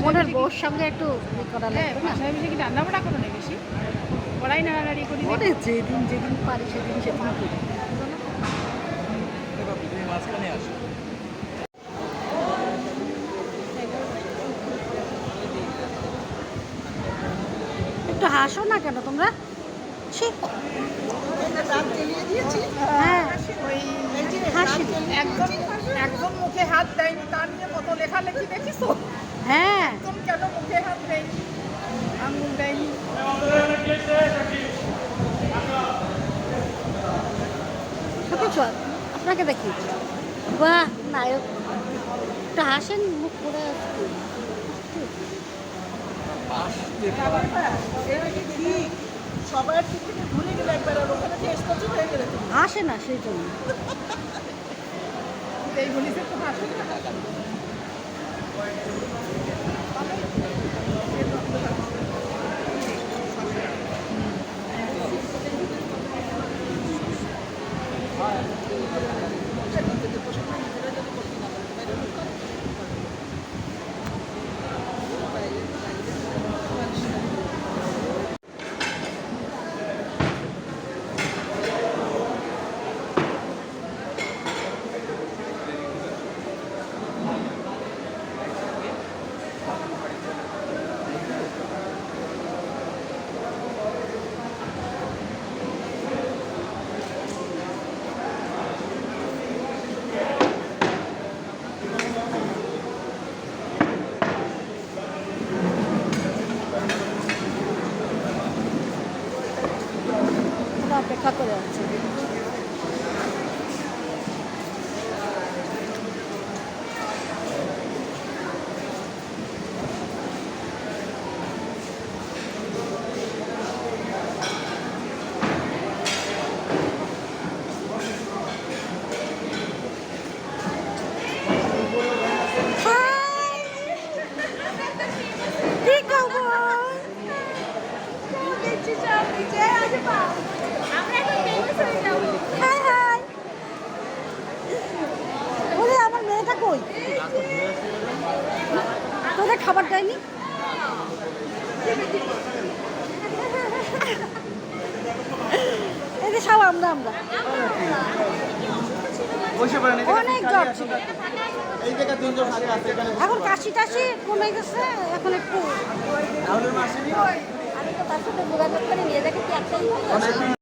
বোনের বউর সঙ্গে একটু করা লাগবে না? বাসায় বেশি কি রান্না বান্না করো না বেশি? কড়াই নাড়ানাড়ি করি ওরে যেদিন যেদিন পারি সেদিন সেদিন করি। মাঝখানে আসো। একটু হাসো না কেন তোমরা? ছি, হ্যাঁ ওই হাসি। একদম একদম মুখে হাত দেয়নি তা নিয়ে কত লেখালেখি দেখিস হ্যাঁ একদম কেন মুখে হাত দেয়নি আঙুল দেয়নি ছোট ছোট আপনাকে দেখি, বাহ নায়ক, একটু হাসেন, মুখ করে আসছে। সবার থেকে ঘুরে গেলে একবার আর ওখানে যে স্ট্যাচু হয়ে গেলে হাসে না সেই জন্য। এই বলিস একটু হাসুন না ওরা অপেক্ষা করে আছে। কি খবর? High high. ওরে আমার মেয়েটা কই? তোদের খাবার দেয়নি? এই যে সব আমরা অনেক জ্বর ছিল, এই জায়গা তিনজন সারি আছে এখানে। এখন কাশি টাশি কমে গেছে, এখন একটু রাহুলের মাসি আমি তো তার সাথে যোগাযোগ করে নিয়ে দেখে কি একটাই